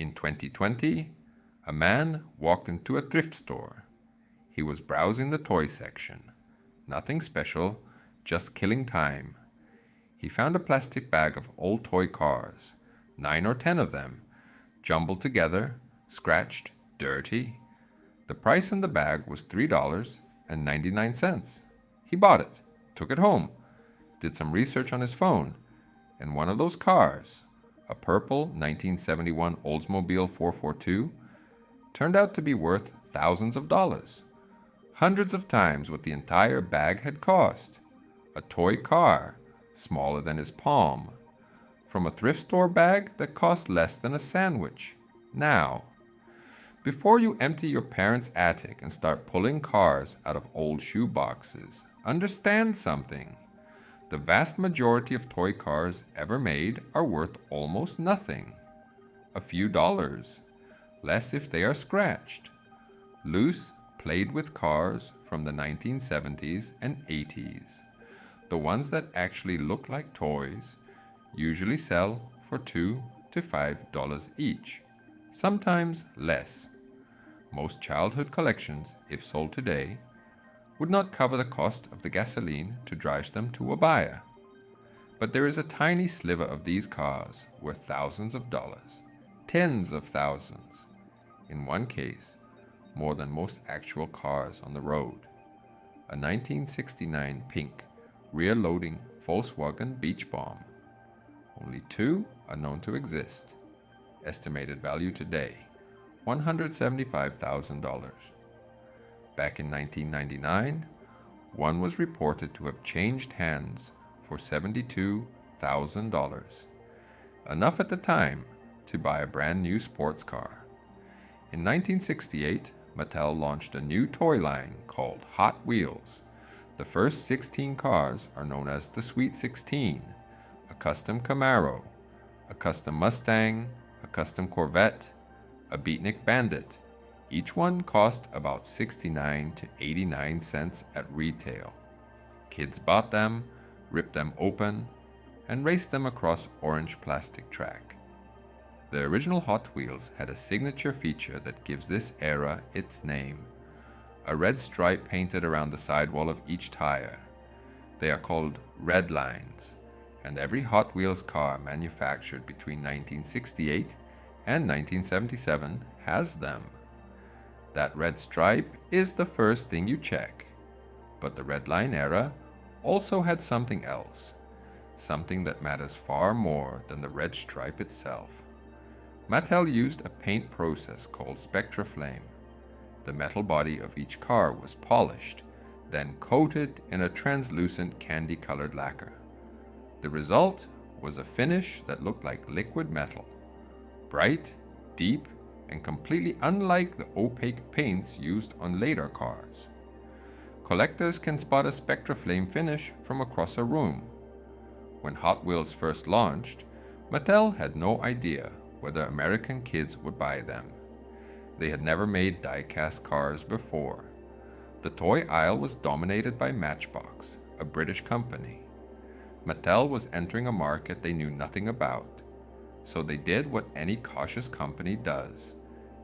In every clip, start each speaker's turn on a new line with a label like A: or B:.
A: In 2020, a man walked into a thrift store. He was browsing the toy section. Nothing special, just killing time. He found a plastic bag of old toy cars, 9 or 10 of them, jumbled together, scratched, dirty. The price in the bag was $3.99. He bought it, took it home, did some research on his phone, and one of those cars, a purple 1971 Oldsmobile 442, turned out to be worth thousands of dollars, hundreds of times what the entire bag had cost. A toy car, smaller than his palm, from a thrift store bag that cost less than a sandwich. Now, before you empty your parents' attic and start pulling cars out of old shoe boxes, understand something. The vast majority of toy cars ever made are worth almost nothing. A few dollars, less if they are scratched. Loose, played-with cars from the 1970s and 80s. The ones that actually look like toys usually sell for $2 to $5 each, sometimes less. Most childhood collections, if sold today, would not cover the cost of the gasoline to drive them to a buyer. But there is a tiny sliver of these cars worth thousands of dollars, tens of thousands. In one case, more than most actual cars on the road. A 1969 pink, rear-loading Volkswagen Beach Bomb. Only 2 are known to exist. Estimated value today, $175,000. Back in 1999, one was reported to have changed hands for $72,000. Enough at the time to buy a brand new sports car. In 1968, Mattel launched a new toy line called Hot Wheels. The first 16 cars are known as the Sweet 16, a custom Camaro, a custom Mustang, a custom Corvette, a Beatnik Bandit. Each one cost about 69 to 89 cents at retail. Kids bought them, ripped them open, and raced them across orange plastic track. The original Hot Wheels had a signature feature that gives this era its name. A red stripe painted around the sidewall of each tire. They are called red lines, and every Hot Wheels car manufactured between 1968 and 1977 has them. That red stripe is the first thing you check. But the red line era also had something else, something that matters far more than the red stripe itself. Mattel used a paint process called Spectraflame. The metal body of each car was polished, then coated in a translucent candy-colored lacquer. The result was a finish that looked like liquid metal, bright, deep, and completely unlike the opaque paints used on later cars. Collectors can spot a Spectraflame finish from across a room. When Hot Wheels first launched, Mattel had no idea whether American kids would buy them. They had never made diecast cars before. The toy aisle was dominated by Matchbox, a British company. Mattel was entering a market they knew nothing about, so they did what any cautious company does.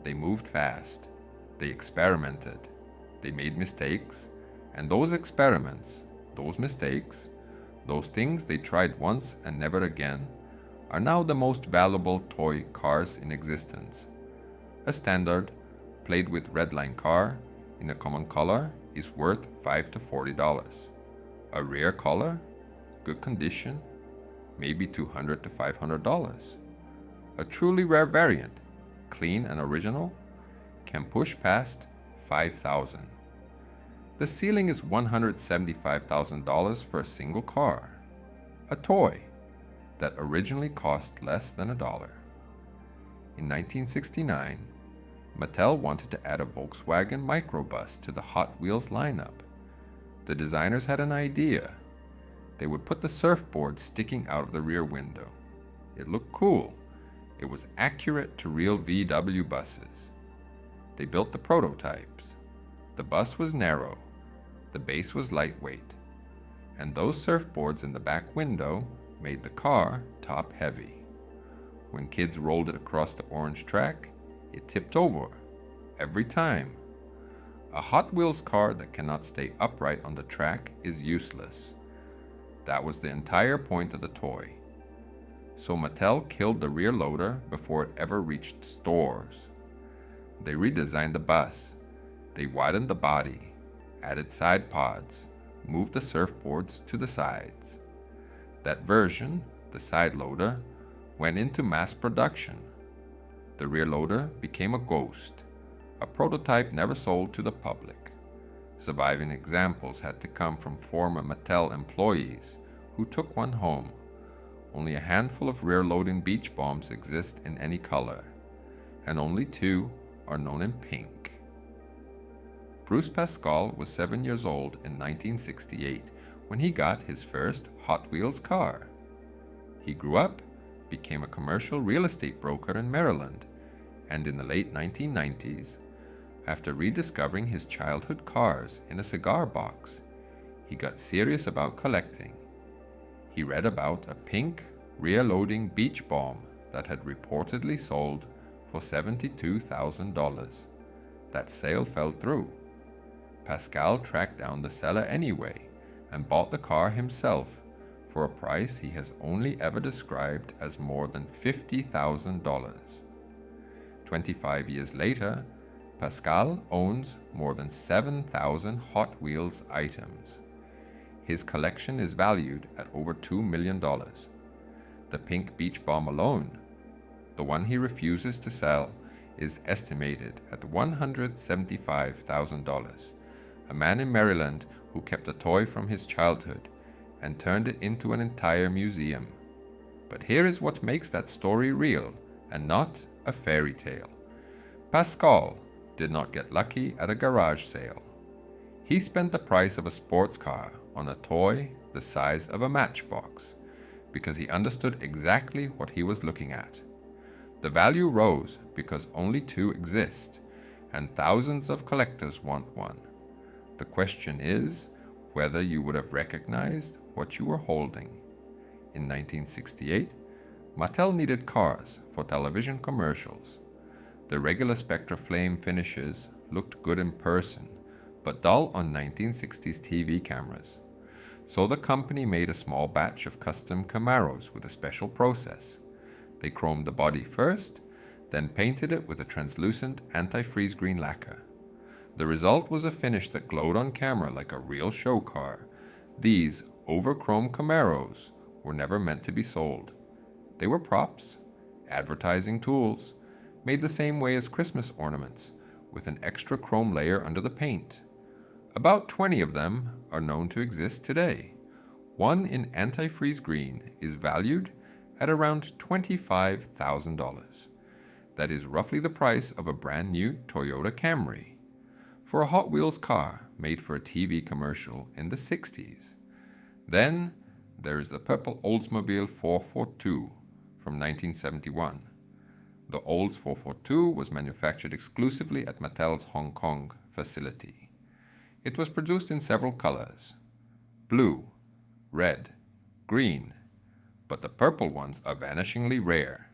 A: They moved fast. They experimented. They made mistakes, and those experiments, those mistakes, those things they tried once and never again, are now the most valuable toy cars in existence. A standard, played-with Redline car in a common color is worth $5 to $40. A rare color, good condition, maybe $200 to $500. A truly rare variant, clean and original, can push past $5,000. The ceiling is $175,000 for a single car. A toy that originally cost less than $1. In 1969, Mattel wanted to add a Volkswagen microbus to the Hot Wheels lineup. The designers had an idea. They would put the surfboard sticking out of the rear window. It looked cool. It was accurate to real VW buses. They built the prototypes. The bus was narrow. The base was lightweight. And those surfboards in the back window made the car top-heavy. when kids rolled it across the orange track, it tipped over. Every time. A Hot Wheels car that cannot stay upright on the track is useless. That was the entire point of the toy. So Mattel killed the rear loader before it ever reached stores. They redesigned the bus. They widened the body, added side pods, moved the surfboards to the sides. That version, the side loader, went into mass production. The rear loader became a ghost, a prototype never sold to the public. Surviving examples had to come from former Mattel employees who took one home. Only a handful of rear-loading beach bombs exist in any color, and only 2 are known in pink. Bruce Pascal was 7 years old in 1968 when he got his first Hot Wheels car. He grew up, became a commercial real estate broker in Maryland, and in the late 1990s, after rediscovering his childhood cars in a cigar box, he got serious about collecting. He read about a pink, rear-loading beach bomb that had reportedly sold for $72,000. That sale fell through. Pascal tracked down the seller anyway and bought the car himself for a price he has only ever described as more than $50,000. 25 years later, Pascal owns more than 7,000 Hot Wheels items. His collection is valued at over $2 million. The pink beach bomb alone, the one he refuses to sell, is estimated at $175,000. A man in Maryland who kept a toy from his childhood and turned it into an entire museum. But here is what makes that story real and not a fairy tale. Pascal did not get lucky at a garage sale. He spent the price of a sports car on a toy the size of a matchbox because he understood exactly what he was looking at. The value rose because only 2 exist and thousands of collectors want one. The question is whether you would have recognized what you were holding. In 1968, Mattel needed cars for television commercials. The regular Spectraflame finishes looked good in person, but dull on 1960s TV cameras. So the company made a small batch of custom Camaros with a special process. They chromed the body first, then painted it with a translucent anti-freeze green lacquer. The result was a finish that glowed on camera like a real show car. These Over Chrome Camaros were never meant to be sold. They were props, advertising tools, made the same way as Christmas ornaments, with an extra chrome layer under the paint. About 20 of them are known to exist today. One in anti-freeze green is valued at around $25,000. That is roughly the price of a brand new Toyota Camry. For a Hot Wheels car made for a TV commercial in the 60s. Then there is the purple Oldsmobile 442 from 1971. The Olds 442 was manufactured exclusively at Mattel's Hong Kong facility. It was produced in several colors: blue, red, green, but the purple ones are vanishingly rare.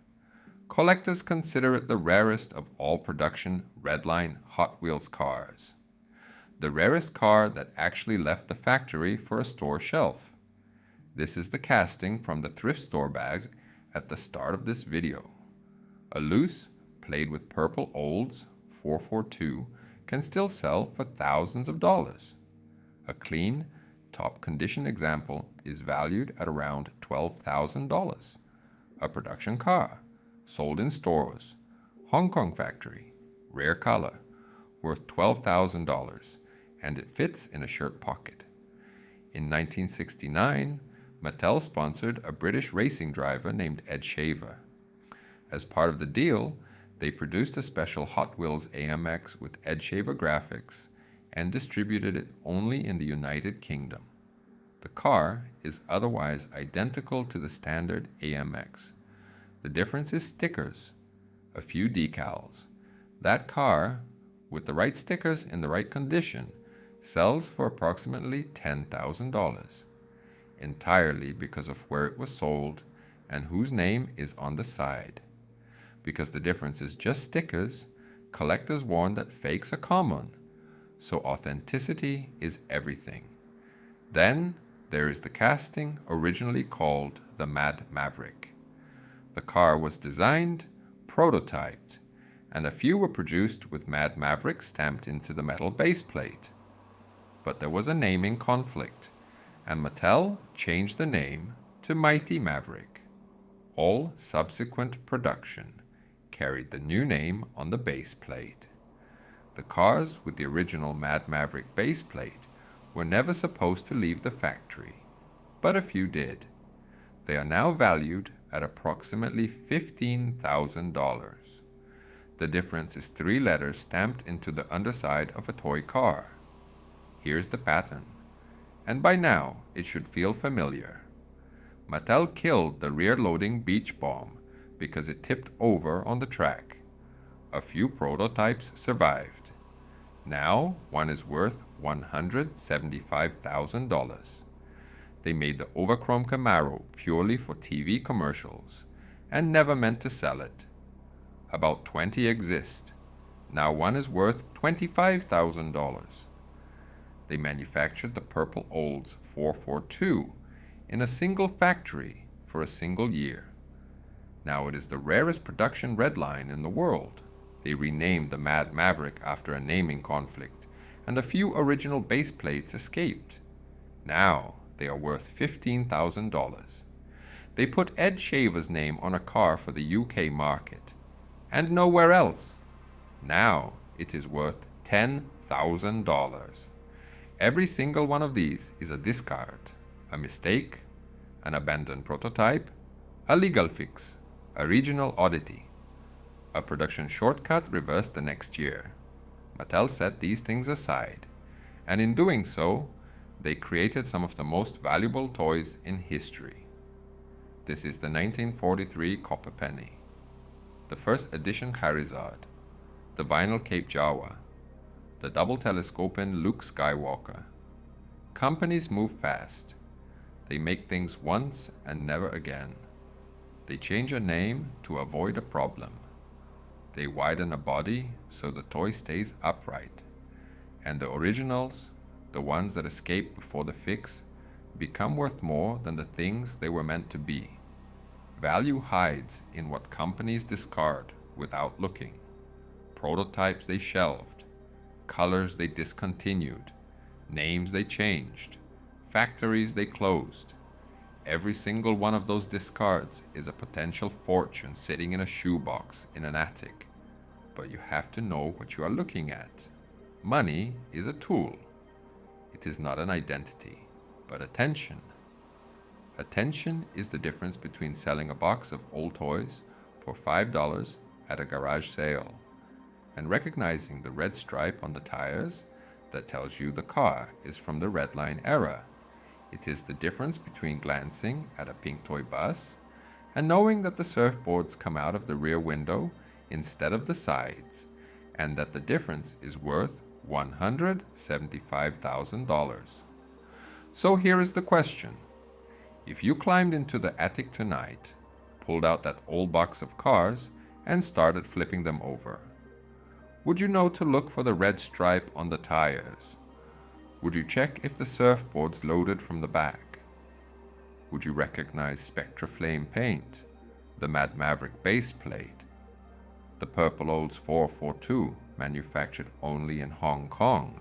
A: Collectors consider it the rarest of all production Redline Hot Wheels cars. The rarest car that actually left the factory for a store shelf. This is the casting from the Thrift-Store bags at the start of this video. A loose, played with purple Olds 442 can still sell for thousands of dollars. A clean, top condition example is valued at around $12,000. A production car, sold in stores, Hong Kong factory, rare color, worth $12,000, and it fits in a shirt pocket. In 1969, Mattel sponsored a British racing driver named Ed Shaver. As part of the deal, they produced a special Hot Wheels AMX with Ed Shaver graphics and distributed it only in the United Kingdom. The car is otherwise identical to the standard AMX. The difference is stickers, a few decals. That car, with the right stickers in the right condition, sells for approximately $10,000, entirely because of where it was sold and whose name is on the side. Because the difference is just stickers, collectors warn that fakes are common, so authenticity is everything. Then there is the casting, originally called the Mad Maverick. The car was designed, prototyped, and a few were produced with Mad Maverick stamped into the metal baseplate. But there was a naming conflict, and Mattel changed the name to Mighty Maverick. All subsequent production carried the new name on the baseplate. The cars with the original Mad Maverick baseplate were never supposed to leave the factory, but a few did. They are now valued at approximately $15,000. The difference is 3 letters stamped into the underside of a toy car. Here's the pattern, and by now it should feel familiar. Mattel killed the rear-loading Beach Bomb because it tipped over on the track. A few prototypes survived. Now one is worth $175,000. They made the Over Chrome Camaro purely for TV commercials and never meant to sell it. About 20 exist. Now one is worth $25,000. They manufactured the purple Olds 442 in a single factory for a single year. Now it is the rarest production Redline in the world. They renamed the Mad Maverick after a naming conflict, and a few original base plates escaped. Now they are worth $15,000. They put Ed Shaver's name on a car for the UK market, and nowhere else. Now it is worth $10,000. Every single one of these is a discard, a mistake, an abandoned prototype, a legal fix, a regional oddity, a production shortcut reversed the next year. Mattel set these things aside, and in doing so, they created some of the most valuable toys in history. This is the 1943 Copper Penny, the first edition Charizard, the vinyl Cape Jawa, the double telescoping Luke Skywalker. Companies move fast. They make things once and never again. They change a name to avoid a problem. They widen a body so the toy stays upright. And the originals, the ones that escape before the fix, become worth more than the things they were meant to be. Value hides in what companies discard without looking. Prototypes they shelved, colors they discontinued, names they changed, factories they closed. Every single one of those discards is a potential fortune sitting in a shoebox in an attic. But you have to know what you are looking at. Money is a tool. It is not an identity, but attention. Attention is the difference between selling a box of old toys for $5 at a garage sale and recognizing the red stripe on the tires that tells you the car is from the Redline era. It is the difference between glancing at a pink toy bus and knowing that the surfboards come out of the rear window instead of the sides, and that the difference is worth $175,000. So here is the question. If you climbed into the attic tonight, pulled out that old box of cars, and started flipping them over, would you know to look for the red stripe on the tires? Would you check if the surfboard's loaded from the back? Would you recognize Spectraflame paint, the Mad Maverick base plate, the purple Olds 442 manufactured only in Hong Kong?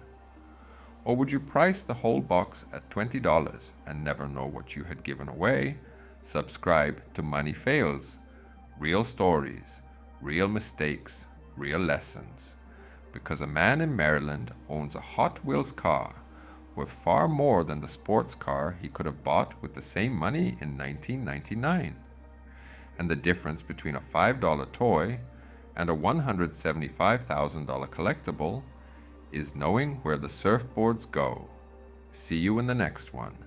A: Or would you price the whole box at $20 and never know what you had given away? Subscribe to Money Fails, real stories, real mistakes, real lessons. Because a man in Maryland owns a Hot Wheels car worth far more than the sports car he could have bought with the same money in 1999. And the difference between a $5 toy and a $175,000 collectible is knowing where the surfboards go. See you in the next one.